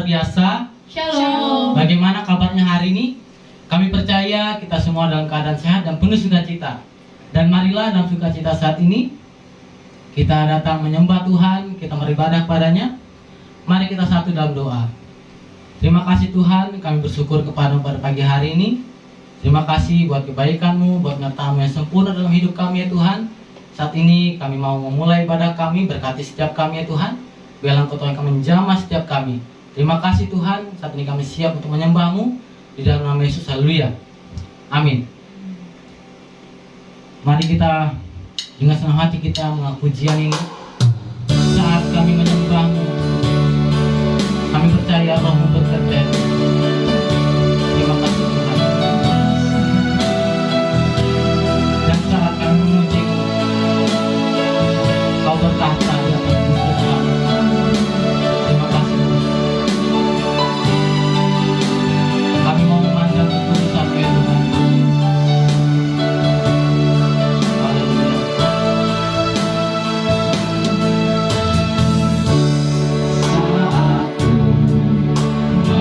luar biasa. Shalom. Bagaimana kabarnya hari ini? Kami percaya kita semua dalam keadaan sehat dan penuh sukacita. Dan marilah dalam sukacita saat ini kita datang menyembah Tuhan, kita beribadah kepadanya. Mari kita satu dalam doa. Terima kasih Tuhan, kami bersyukur kepadamu pada pagi hari ini. Terima kasih buat kebaikan-Mu, buat penyertaan-Mu yang sempurna dalam hidup kami ya Tuhan. Saat ini kami mau memulai ibadah kami, berkati setiap kami ya Tuhan. Biarlah Engkau Tuhan kami menjamah setiap kami. Terima kasih Tuhan, saat ini kami siap untuk menyembah-Mu. Di dalam nama Yesus, haleluya. Amin. Mari kita dengan senang hati kita mengaku pujian ini. Saat kami menyembah-Mu, kami percaya Roh-Mu bekerja. Terima kasih Tuhan. Dan saat kami memuji-Mu, Kau bertahta di atas hidup kami. Terima kasih Tuhan. Kami mau memandang kekudusan-Mu ya Tuhan. Haleluya. Saat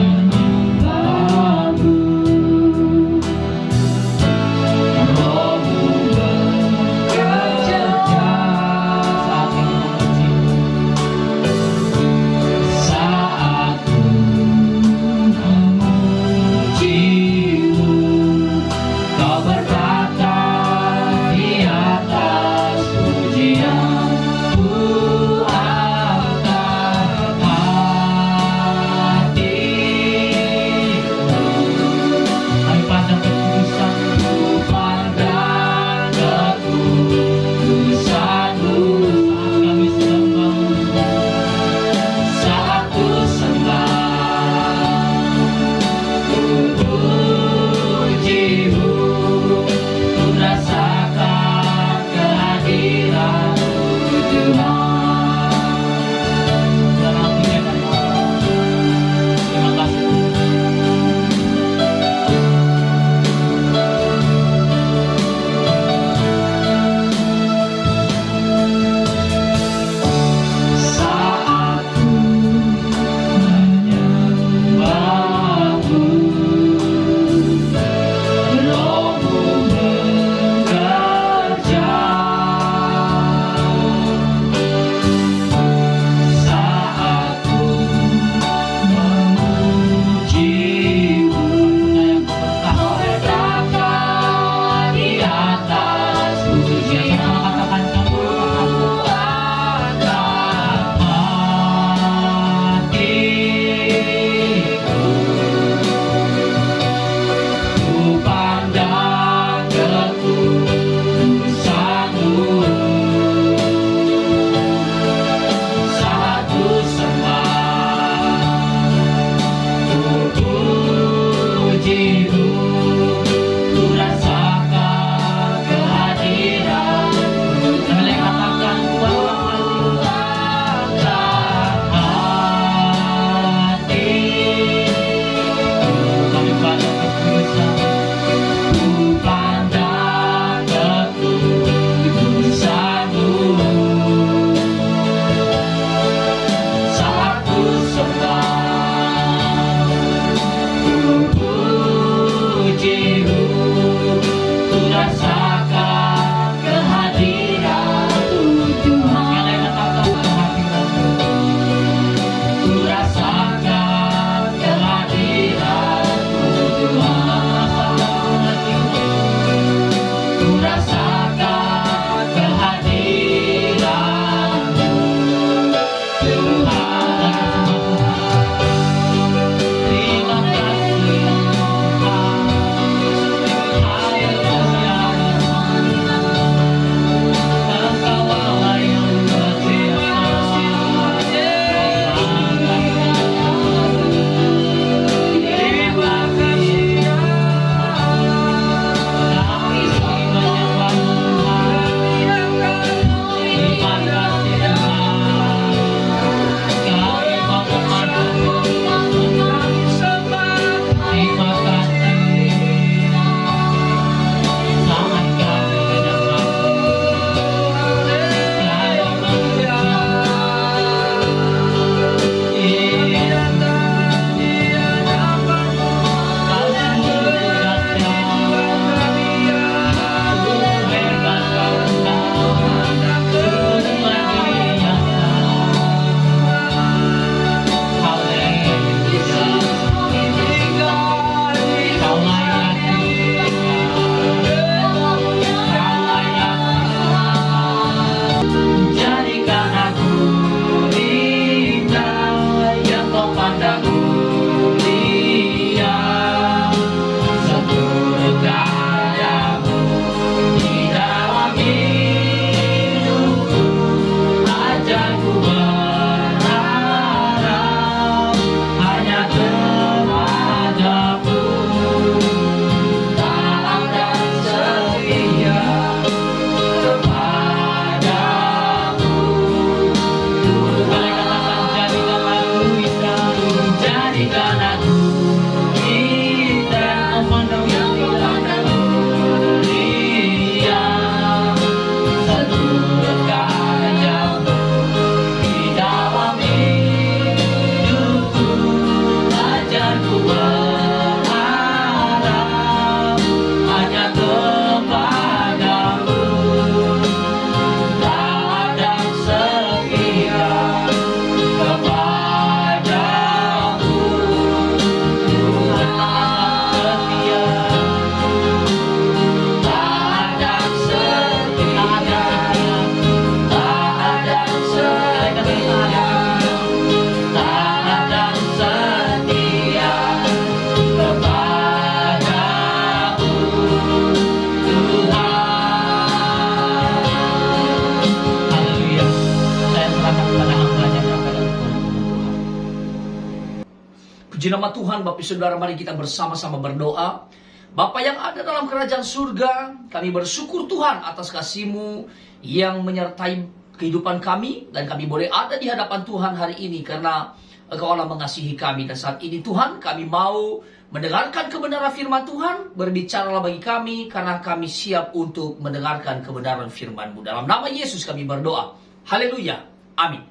Puji nama Tuhan, Bapak Saudara, mari kita bersama-sama berdoa. Bapa yang ada dalam kerajaan surga, kami bersyukur Tuhan atas kasih-Mu yang menyertai kehidupan kami, dan kami boleh ada di hadapan Tuhan hari ini karena Engkau Allah mengasihi kami. Dan saat ini Tuhan, kami mau mendengarkan kebenaran firman Tuhan. Berbicaralah bagi kami karena kami siap untuk mendengarkan kebenaran firman-Mu. Dalam nama Yesus kami berdoa. Haleluya. Amin.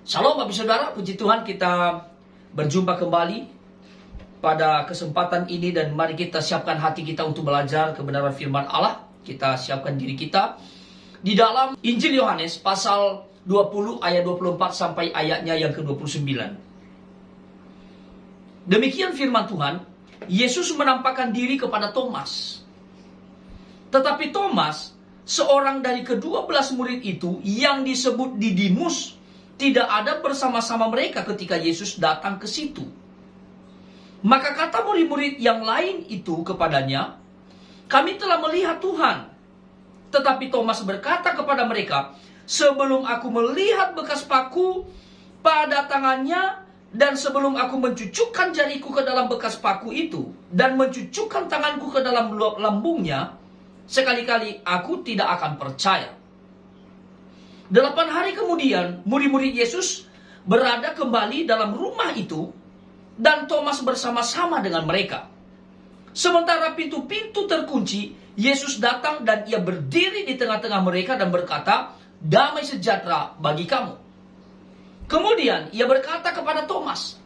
Shalom Bapak Saudara, puji Tuhan kita berjumpa kembali pada kesempatan ini, dan mari kita siapkan hati kita untuk belajar kebenaran firman Allah. Kita siapkan diri kita di dalam Injil Yohanes pasal 20 ayat 24 sampai ayatnya yang ke-29. Demikian firman Tuhan. Yesus menampakkan diri kepada Thomas. Tetapi Thomas, seorang dari ke-12 murid itu yang disebut Didimus, tidak ada bersama-sama mereka ketika Yesus datang ke situ. Maka kata murid-murid yang lain itu kepadanya, "Kami telah melihat Tuhan." Tetapi Thomas berkata kepada mereka, "Sebelum aku melihat bekas paku pada tangannya, dan sebelum aku mencucukkan jariku ke dalam bekas paku itu, dan mencucukkan tanganku ke dalam lambungnya, sekali-kali aku tidak akan percaya." 8 hari kemudian, murid-murid Yesus berada kembali dalam rumah itu, dan Thomas bersama-sama dengan mereka. Sementara pintu-pintu terkunci, Yesus datang dan ia berdiri di tengah-tengah mereka dan berkata, "Damai sejahtera bagi kamu." Kemudian ia berkata kepada Thomas,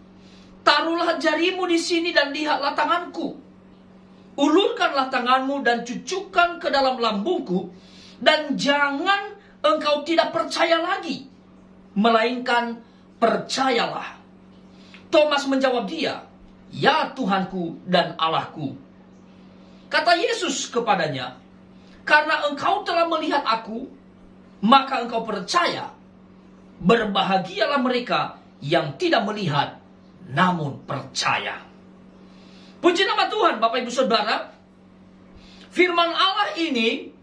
"Taruhlah jarimu di sini dan lihatlah tanganku. Ulurkanlah tanganmu dan cucukkan ke dalam lambungku, dan jangan engkau tidak percaya lagi, melainkan percayalah." Thomas menjawab dia, "Ya Tuhanku dan Allahku." Kata Yesus kepadanya, "Karena engkau telah melihat aku, maka engkau percaya. Berbahagialah mereka yang tidak melihat, namun percaya." Puji nama Tuhan, Bapak Ibu Saudara. Firman Allah ini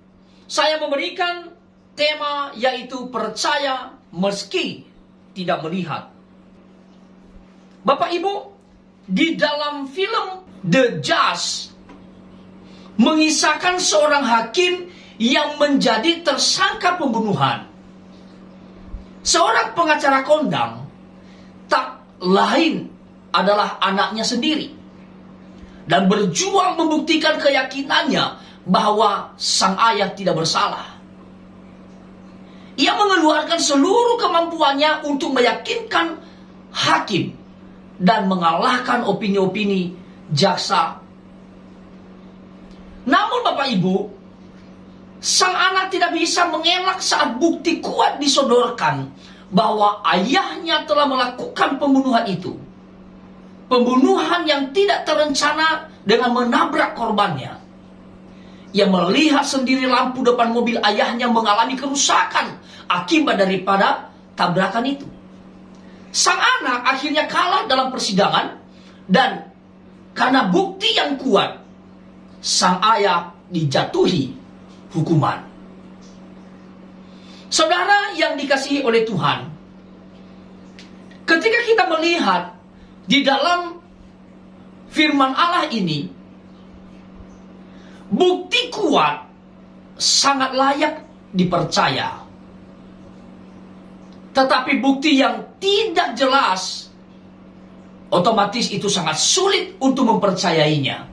saya memberikan tema yaitu percaya meski tidak melihat. Bapak Ibu, di dalam film The Judge mengisahkan seorang hakim yang menjadi tersangka pembunuhan. Seorang pengacara kondang tak lain adalah anaknya sendiri, dan berjuang membuktikan keyakinannya bahwa sang ayah tidak bersalah. Ia mengeluarkan seluruh kemampuannya untuk meyakinkan hakim dan mengalahkan opini-opini jaksa. Namun Bapak Ibu, sang anak tidak bisa mengelak saat bukti kuat disodorkan bahwa ayahnya telah melakukan pembunuhan itu. Pembunuhan yang tidak terencana dengan menabrak korbannya. Ia melihat sendiri lampu depan mobil ayahnya mengalami kerusakan akibat daripada tabrakan itu. Sang anak akhirnya kalah dalam persidangan, dan karena bukti yang kuat, sang ayah dijatuhi hukuman. Saudara yang dikasihi oleh Tuhan, ketika kita melihat di dalam firman Allah ini, bukti kuat sangat layak dipercaya. Tetapi bukti yang tidak jelas, otomatis itu sangat sulit untuk mempercayainya.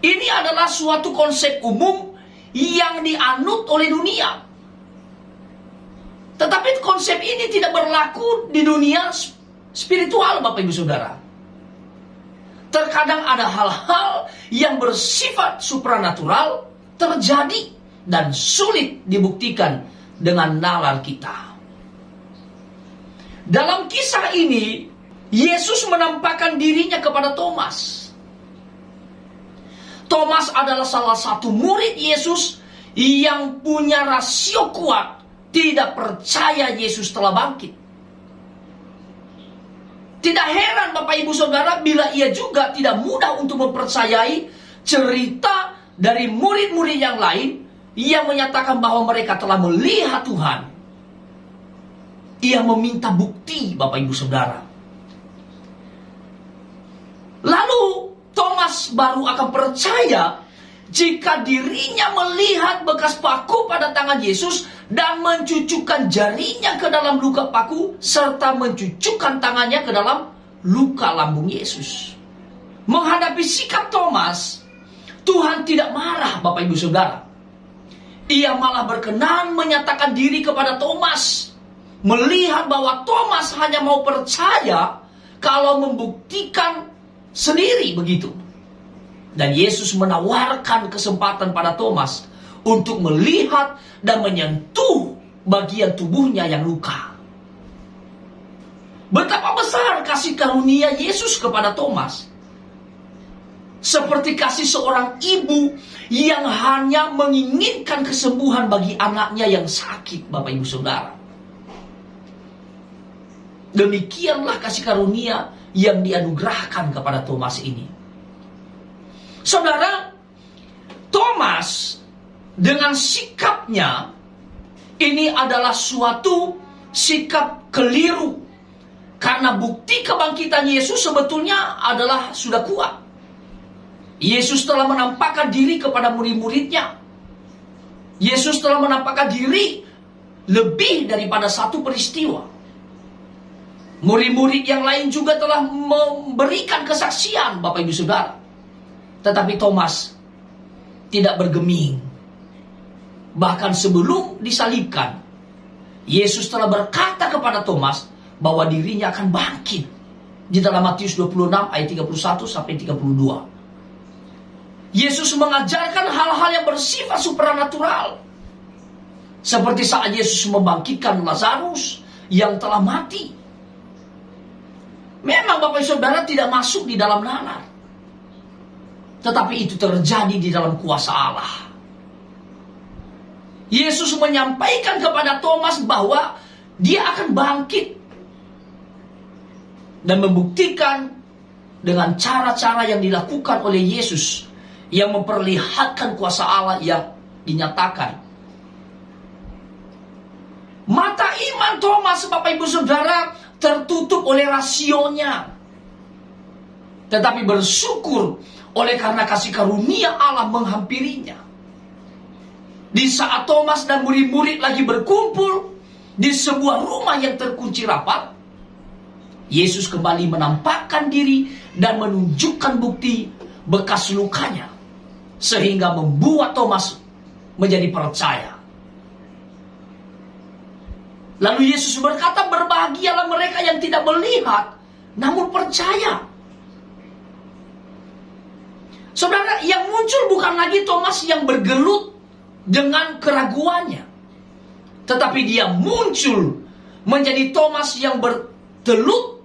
Ini adalah suatu konsep umum yang dianut oleh dunia. Tetapi konsep ini tidak berlaku di dunia spiritual, Bapak Ibu Saudara. Terkadang ada hal-hal yang bersifat supranatural terjadi dan sulit dibuktikan dengan nalar kita. Dalam kisah ini, Yesus menampakkan dirinya kepada Thomas. Thomas adalah salah satu murid Yesus yang punya rasio kuat, tidak percaya Yesus telah bangkit. Tidak heran Bapak Ibu Saudara bila ia juga tidak mudah untuk mempercayai cerita dari murid-murid yang lain yang menyatakan bahwa mereka telah melihat Tuhan. Ia meminta bukti, Bapak Ibu Saudara. Lalu Thomas baru akan percaya jika dirinya melihat bekas paku pada tangan Yesus dan mencucukkan jarinya ke dalam luka paku serta mencucukkan tangannya ke dalam luka lambung Yesus. Menghadapi sikap Thomas, Tuhan tidak marah, Bapak Ibu Saudara. Ia malah berkenan menyatakan diri kepada Thomas, melihat bahwa Thomas hanya mau percaya kalau membuktikan sendiri begitu. Dan Yesus menawarkan kesempatan pada Thomas untuk melihat dan menyentuh bagian tubuhnya yang luka. Betapa besar kasih karunia Yesus kepada Thomas. Seperti kasih seorang ibu yang hanya menginginkan kesembuhan bagi anaknya yang sakit, Bapak Ibu Saudara. Demikianlah kasih karunia yang dianugerahkan kepada Thomas ini. Saudara, Thomas dengan sikapnya ini adalah suatu sikap keliru. Karena bukti kebangkitan Yesus sebetulnya adalah sudah kuat. Yesus telah menampakkan diri kepada murid-muridnya. Yesus telah menampakkan diri lebih daripada satu peristiwa. Murid-murid yang lain juga telah memberikan kesaksian, Bapak Ibu Saudara. Tetapi Thomas tidak bergeming. Bahkan sebelum disalibkan, Yesus telah berkata kepada Thomas bahwa dirinya akan bangkit. Di dalam Matius 26 ayat 31 sampai 32. Yesus mengajarkan hal-hal yang bersifat supranatural. Seperti saat Yesus membangkitkan Lazarus yang telah mati. Memang Bapak Saudara tidak masuk di dalam nalar. Tetapi itu terjadi di dalam kuasa Allah. Yesus menyampaikan kepada Thomas bahwa dia akan bangkit. Dan membuktikan dengan cara-cara yang dilakukan oleh Yesus yang memperlihatkan kuasa Allah yang dinyatakan. Mata iman Thomas, Bapak Ibu Saudara, tertutup oleh rasionya. Tetapi bersyukur oleh karena kasih karunia Allah menghampirinya. Di saat Thomas dan murid-murid lagi berkumpul di sebuah rumah yang terkunci rapat, Yesus kembali menampakkan diri dan menunjukkan bukti bekas lukanya. Sehingga membuat Thomas menjadi percaya. Lalu Yesus berkata, berbahagialah mereka yang tidak melihat, namun percaya. Saudara, yang muncul bukan lagi Thomas yang bergelut dengan keraguannya. Tetapi dia muncul menjadi Thomas yang bertelut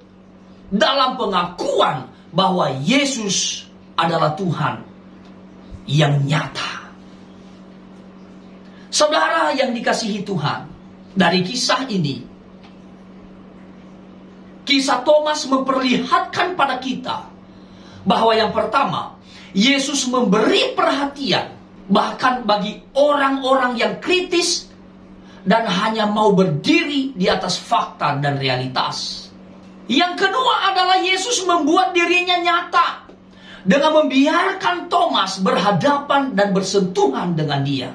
dalam pengakuan bahwa Yesus adalah Tuhan yang nyata. Saudara yang dikasihi Tuhan, dari kisah ini, kisah Thomas memperlihatkan pada kita bahwa yang pertama, Yesus memberi perhatian bahkan bagi orang-orang yang kritis dan hanya mau berdiri di atas fakta dan realitas. Yang kedua adalah Yesus membuat dirinya nyata dengan membiarkan Thomas berhadapan dan bersentuhan dengan dia.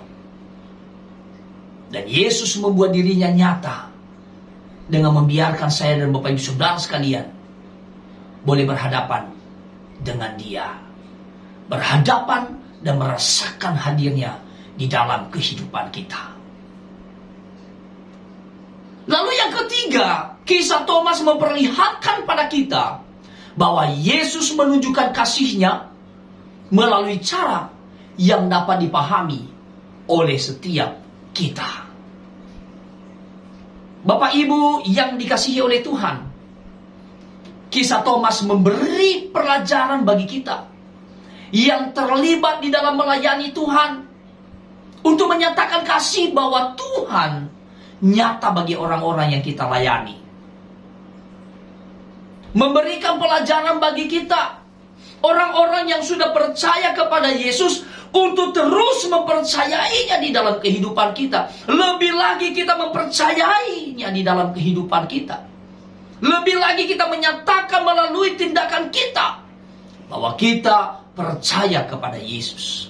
Dan Yesus membuat dirinya nyata dengan membiarkan saya dan Bapak Ibu Saudara sekalian boleh berhadapan dengan dia. Berhadapan dan merasakan hadirnya di dalam kehidupan kita. Lalu yang ketiga, kisah Thomas memperlihatkan pada kita bahwa Yesus menunjukkan kasih-Nya melalui cara yang dapat dipahami oleh setiap kita. Bapak Ibu yang dikasihi oleh Tuhan, kisah Thomas memberi pelajaran bagi kita yang terlibat di dalam melayani Tuhan untuk menyatakan kasih bahwa Tuhan nyata bagi orang-orang yang kita layani. Memberikan pelajaran bagi kita, orang-orang yang sudah percaya kepada Yesus, untuk terus mempercayainya di dalam kehidupan kita. Lebih lagi kita mempercayainya di dalam kehidupan kita. Lebih lagi kita menyatakan melalui tindakan kita bahwa kita percaya kepada Yesus.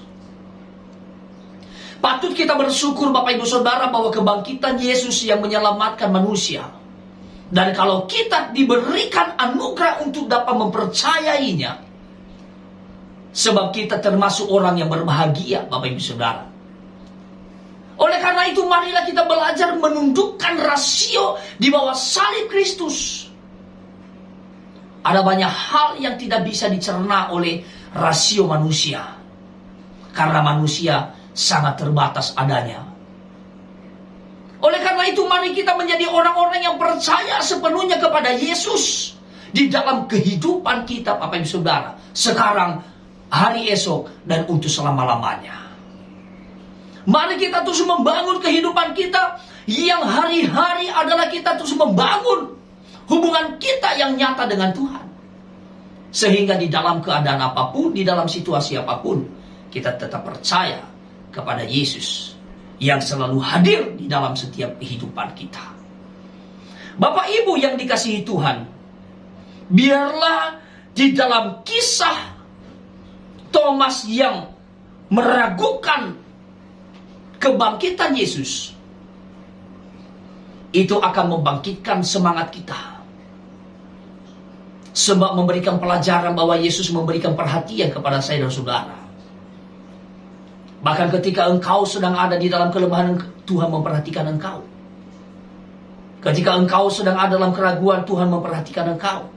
Patut kita bersyukur Bapak Ibu Saudara bahwa kebangkitan Yesus yang menyelamatkan manusia. Dan kalau kita diberikan anugerah untuk dapat mempercayainya, sebab kita termasuk orang yang berbahagia Bapak Ibu Saudara. Oleh karena itu marilah kita belajar menundukkan rasio di bawah salib Kristus. Ada banyak hal yang tidak bisa dicerna oleh rasio manusia. Karena manusia sangat terbatas adanya. Oleh karena itu mari kita menjadi orang-orang yang percaya sepenuhnya kepada Yesus di dalam kehidupan kita Bapak Ibu Saudara. Sekarang, hari esok, dan untuk selama-lamanya. Mari kita terus membangun kehidupan kita yang hari-hari adalah kita terus membangun hubungan kita yang nyata dengan Tuhan. Sehingga di dalam keadaan apapun, di dalam situasi apapun, kita tetap percaya kepada Yesus yang selalu hadir di dalam setiap kehidupan kita. Bapak Ibu yang dikasihi Tuhan, biarlah di dalam kisah Thomas yang meragukan kebangkitan Yesus, itu akan membangkitkan semangat kita. Sebab memberikan pelajaran bahwa Yesus memberikan perhatian kepada saya dan saudara. Bahkan ketika engkau sedang ada di dalam kelemahan, Tuhan memperhatikan engkau. Ketika engkau sedang ada dalam keraguan, Tuhan memperhatikan engkau.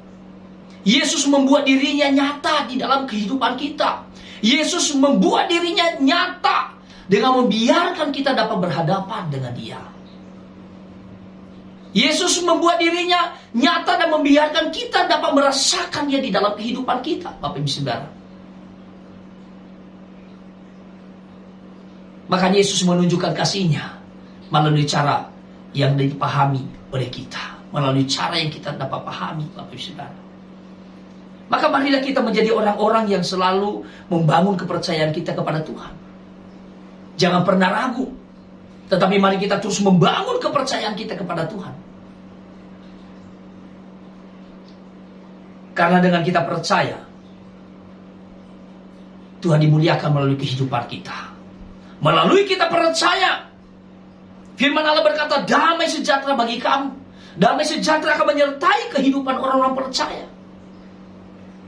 Yesus membuat dirinya nyata di dalam kehidupan kita. Yesus membuat dirinya nyata dengan membiarkan kita dapat berhadapan dengan Dia. Yesus membuat dirinya nyata dan membiarkan kita dapat merasakan Dia di dalam kehidupan kita, Bapak Ibu Saudara. Maka Yesus menunjukkan kasih-Nya melalui cara yang dipahami oleh kita, melalui cara yang kita dapat pahami, Bapak Ibu Saudara. Maka marilah kita menjadi orang-orang yang selalu membangun kepercayaan kita kepada Tuhan. Jangan pernah ragu, tetapi mari kita terus membangun kepercayaan kita kepada Tuhan. Karena dengan kita percaya, Tuhan dimuliakan melalui kehidupan kita. Melalui kita percaya, firman Allah berkata, damai sejahtera bagi kamu. Damai sejahtera akan menyertai kehidupan orang-orang percaya.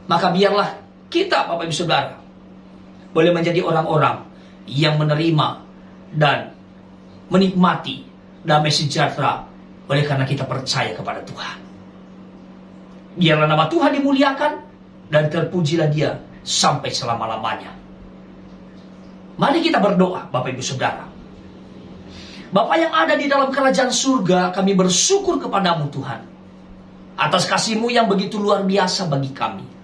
Maka biarlah kita, Bapak Ibu Saudara, boleh menjadi orang-orang yang menerima dan menikmati damai sejahtera oleh karena kita percaya kepada Tuhan. Biarlah nama Tuhan dimuliakan dan terpujilah Dia sampai selama-lamanya. Mari kita berdoa, Bapak Ibu Saudara. Bapa yang ada di dalam kerajaan surga, kami bersyukur kepadamu Tuhan, atas kasih-Mu yang begitu luar biasa bagi kami.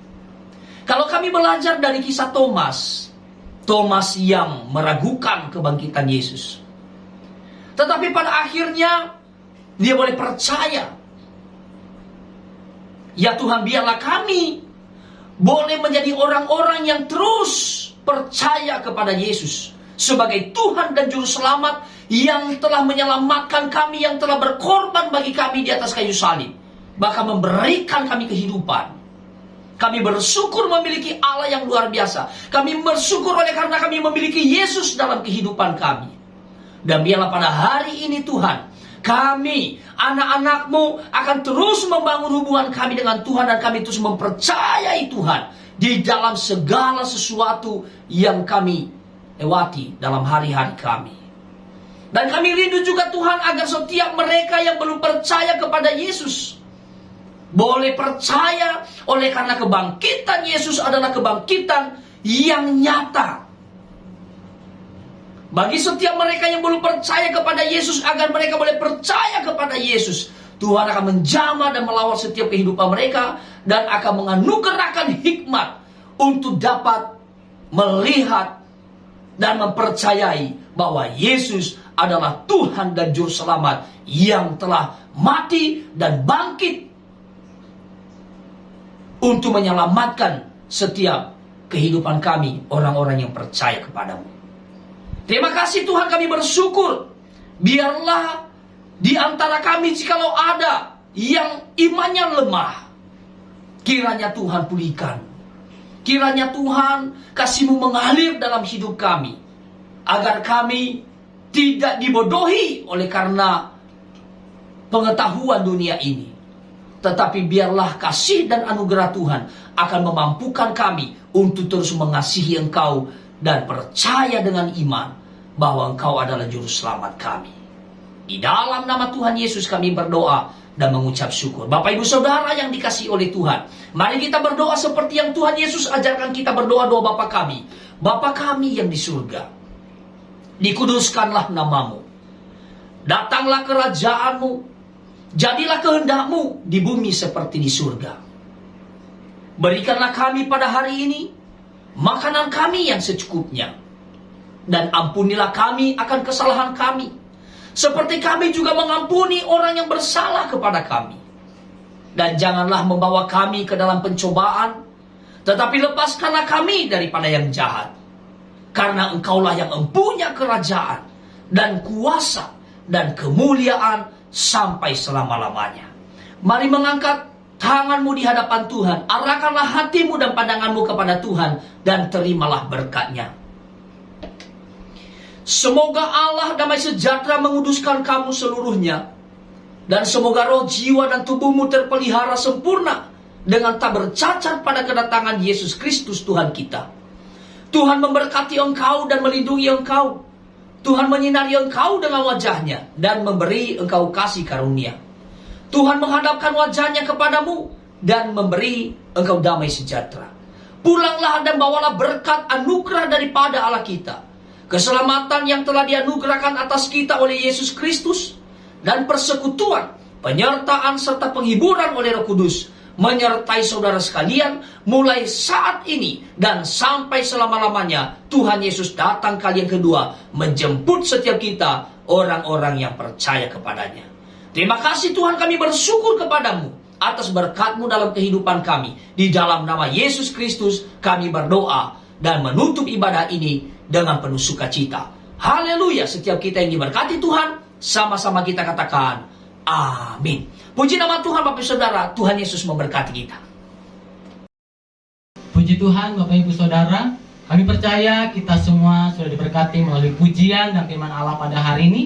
Kalau kami belajar dari kisah Thomas yang meragukan kebangkitan Yesus, tetapi pada akhirnya dia boleh percaya. Ya Tuhan, biarlah kami boleh menjadi orang-orang yang terus percaya kepada Yesus sebagai Tuhan dan Juru Selamat yang telah menyelamatkan kami, yang telah berkorban bagi kami di atas kayu salib, bahkan memberikan kami kehidupan. Kami bersyukur memiliki Allah yang luar biasa. Kami bersyukur oleh karena kami memiliki Yesus dalam kehidupan kami. Dan biarlah pada hari ini Tuhan, kami, anak-anak-Mu, akan terus membangun hubungan kami dengan Tuhan. Dan kami terus mempercayai Tuhan di dalam segala sesuatu yang kami lewati dalam hari-hari kami. Dan kami rindu juga Tuhan agar setiap mereka yang belum percaya kepada Yesus boleh percaya oleh karena kebangkitan Yesus adalah kebangkitan yang nyata. Bagi setiap mereka yang belum percaya kepada Yesus, agar mereka boleh percaya kepada Yesus, Tuhan akan menjamah dan melawat setiap kehidupan mereka dan akan menganugerahkan hikmat untuk dapat melihat dan mempercayai bahwa Yesus adalah Tuhan dan Juru Selamat yang telah mati dan bangkit untuk menyelamatkan setiap kehidupan kami, orang-orang yang percaya kepadamu. Terima kasih Tuhan, kami bersyukur. Biarlah di antara kami jikalau ada yang imannya lemah, kiranya Tuhan pulihkan. Kiranya Tuhan, kasih-Mu mengalir dalam hidup kami, agar kami tidak dibodohi oleh karena pengetahuan dunia ini. Tetapi biarlah kasih dan anugerah Tuhan akan memampukan kami untuk terus mengasihi Engkau dan percaya dengan iman bahwa Engkau adalah juru selamat kami. Di dalam nama Tuhan Yesus kami berdoa dan mengucap syukur. Bapak Ibu Saudara yang dikasihi oleh Tuhan, mari kita berdoa seperti yang Tuhan Yesus ajarkan kita berdoa doa Bapa kami. Bapa kami yang di surga, dikuduskanlah namamu. Datanglah kerajaan-Mu, jadilah kehendak-Mu di bumi seperti di surga. Berikanlah kami pada hari ini makanan kami yang secukupnya. Dan ampunilah kami akan kesalahan kami, seperti kami juga mengampuni orang yang bersalah kepada kami. Dan janganlah membawa kami ke dalam pencobaan, tetapi lepaskanlah kami daripada yang jahat. Karena Engkaulah yang mempunyai kerajaan dan kuasa dan kemuliaan sampai selama-lamanya. Mari mengangkat tanganmu di hadapan Tuhan. Arahkanlah hatimu dan pandanganmu kepada Tuhan dan terimalah berkat-Nya. Semoga Allah damai sejahtera menguduskan kamu seluruhnya. Dan semoga roh, jiwa, dan tubuhmu terpelihara sempurna dengan tak bercacat pada kedatangan Yesus Kristus Tuhan kita. Tuhan memberkati engkau dan melindungi engkau. Tuhan menyinari engkau dengan wajah-Nya dan memberi engkau kasih karunia. Tuhan menghadapkan wajah-Nya kepadamu dan memberi engkau damai sejahtera. Pulanglah dan bawalah berkat anugerah daripada Allah kita, keselamatan yang telah dianugerahkan atas kita oleh Yesus Kristus, dan persekutuan, penyertaan serta penghiburan oleh Roh Kudus menyertai saudara sekalian mulai saat ini dan sampai selama-lamanya. Tuhan Yesus datang kali yang kedua menjemput setiap kita, orang-orang yang percaya kepadanya. Terima kasih Tuhan, kami bersyukur kepadamu atas berkat-Mu dalam kehidupan kami. Di dalam nama Yesus Kristus kami berdoa dan menutup ibadah ini dengan penuh sukacita. Haleluya. Setiap kita yang diberkati Tuhan, sama-sama kita katakan amin. Puji nama Tuhan. Bapak Ibu Saudara, Tuhan Yesus memberkati kita. Puji Tuhan Bapak Ibu Saudara, kami percaya kita semua sudah diberkati melalui pujian dan firman Allah pada hari ini.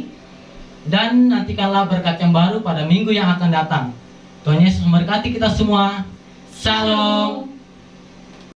Dan nantikanlah berkat yang baru pada minggu yang akan datang. Tuhan Yesus memberkati kita semua. Shalom.